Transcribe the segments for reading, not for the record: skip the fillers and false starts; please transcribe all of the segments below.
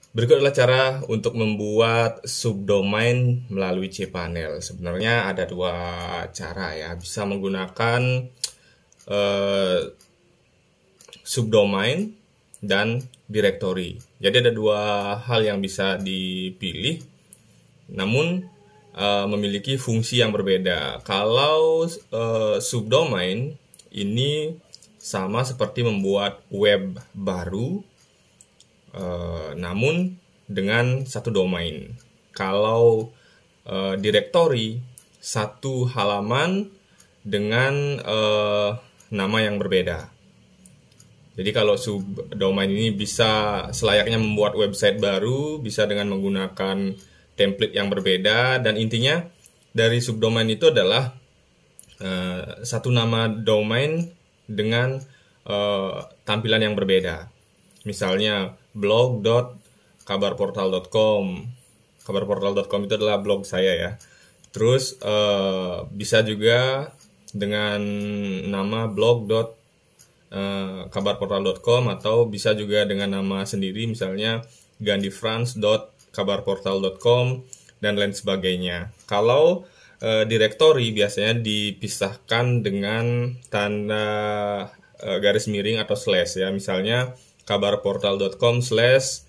Berikut adalah cara untuk membuat subdomain melalui cPanel. Sebenarnya ada dua cara ya. Bisa menggunakan eh, subdomain dan directory. Jadi ada dua hal yang bisa dipilih, namun memiliki fungsi yang berbeda. Kalau subdomain ini sama seperti membuat web baru, namun dengan satu domain. Kalau directory, satu halaman dengan nama yang berbeda. Jadi kalau subdomain ini bisa selayaknya membuat website baru, bisa dengan menggunakan template yang berbeda, dan intinya dari subdomain itu adalah satu nama domain dengan tampilan yang berbeda. Misalnya blog.kabarportal.com. Kabarportal.com itu adalah blog saya ya. Terus bisa juga dengan nama blog.kabarportal.com, atau bisa juga dengan nama sendiri, misalnya gandifrance.kabarportal.com dan lain sebagainya. Kalau directory biasanya dipisahkan dengan tanda garis miring atau slash ya, misalnya kabarportal.com slash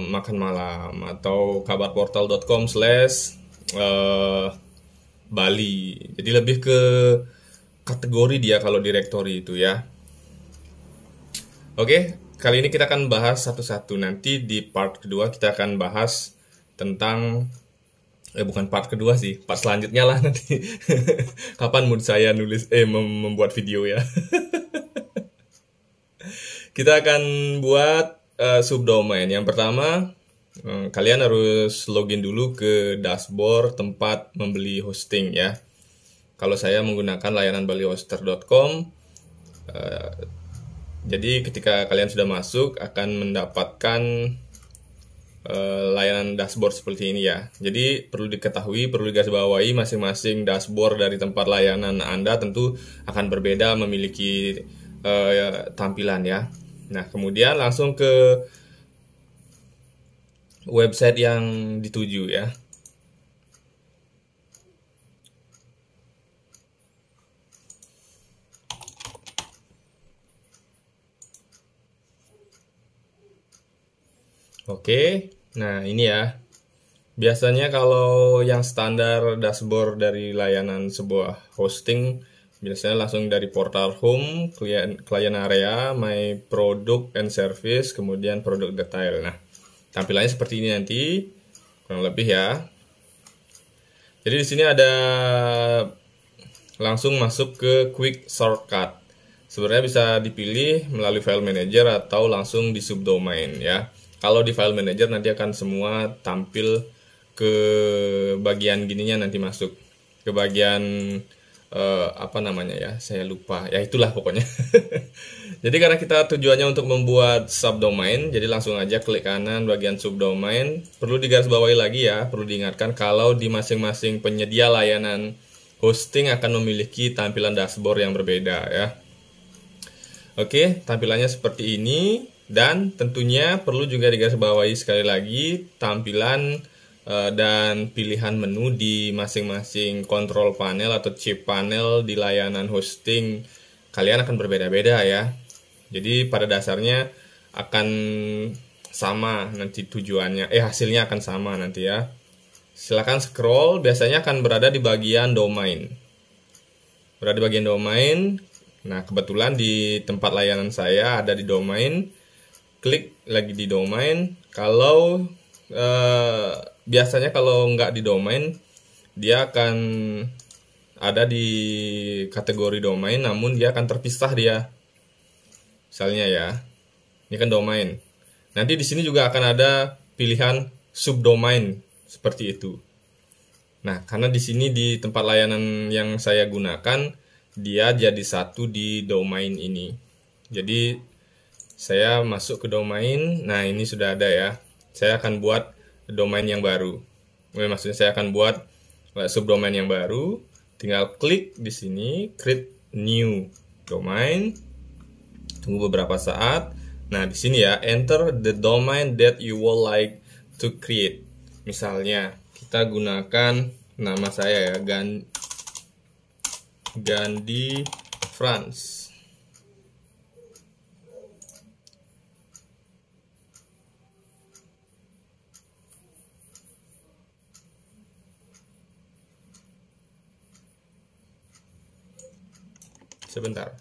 makan malam, atau kabarportal.com slash Bali. Jadi lebih ke kategori dia kalau directory itu ya. Oke, kali ini kita akan bahas satu-satu. Nanti di part kedua kita akan bahas tentang bukan part kedua sih, part selanjutnya lah nanti. Kapan mood saya membuat video ya. Kita akan buat subdomain. Yang pertama, kalian harus login dulu ke dashboard tempat membeli hosting ya. Kalau saya menggunakan layanan balihoster.com, jadi ketika kalian sudah masuk akan mendapatkan layanan dashboard seperti ini ya. Jadi perlu diketahui, perlu digarisbawahi, masing-masing dashboard dari tempat layanan Anda tentu akan berbeda, memiliki tampilan ya. Nah, kemudian langsung ke website yang dituju ya. Oke, nah ini ya. Biasanya kalau yang standar dashboard dari layanan sebuah hosting, biasanya langsung dari portal home, client area, my product and service, kemudian product detail. Nah, tampilannya seperti ini nanti, kurang lebih ya. Jadi di sini ada langsung masuk ke quick shortcut. Sebenarnya bisa dipilih melalui file manager atau langsung di subdomain ya. Kalau di file manager nanti akan semua tampil ke bagian gininya, nanti masuk ke bagian apa namanya ya, saya lupa ya, itulah pokoknya. Jadi karena kita tujuannya untuk membuat subdomain, jadi langsung aja klik kanan bagian subdomain. Perlu digarisbawahi lagi ya, perlu diingatkan kalau di masing-masing penyedia layanan hosting akan memiliki tampilan dashboard yang berbeda ya. Oke, tampilannya seperti ini. Dan tentunya perlu juga digarisbawahi sekali lagi, tampilan dan pilihan menu di masing-masing control panel atau cPanel di layanan hosting kalian akan berbeda-beda ya. Jadi pada dasarnya akan sama nanti tujuannya, hasilnya akan sama nanti ya. Silakan scroll, biasanya akan berada di bagian domain. Berada di bagian domain. Nah, kebetulan di tempat layanan saya ada di domain. Klik lagi di domain. Kalau biasanya kalau nggak di domain, dia akan ada di kategori domain, namun dia akan terpisah dia. Misalnya ya, ini kan domain. Nanti di sini juga akan ada pilihan subdomain seperti itu. Nah, karena di sini di tempat layanan yang saya gunakan, dia jadi satu di domain ini. Jadi saya masuk ke domain. Nah, ini sudah ada ya. Saya akan buat domain yang baru. Maksudnya saya akan buat subdomain yang baru. Tinggal klik di sini, create new domain. Tunggu beberapa saat. Nah, di sini ya, enter the domain that you would like to create. Misalnya, kita gunakan nama saya ya, Gandhi France. Sebentar.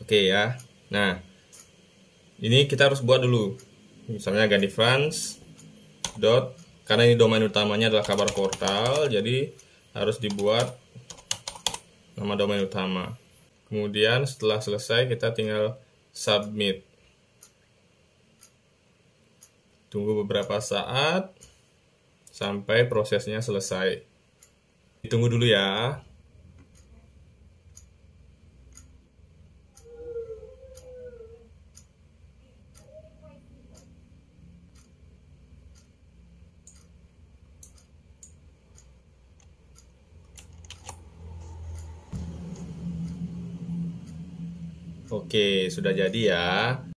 Oke ya. Nah, ini kita harus buat dulu. Misalnya Gandhi France karena ini domain utamanya adalah kabar portal, jadi harus dibuat nama domain utama. Kemudian setelah selesai kita tinggal submit. Tunggu beberapa saat sampai prosesnya selesai. Ditunggu dulu ya. Oke, sudah jadi ya.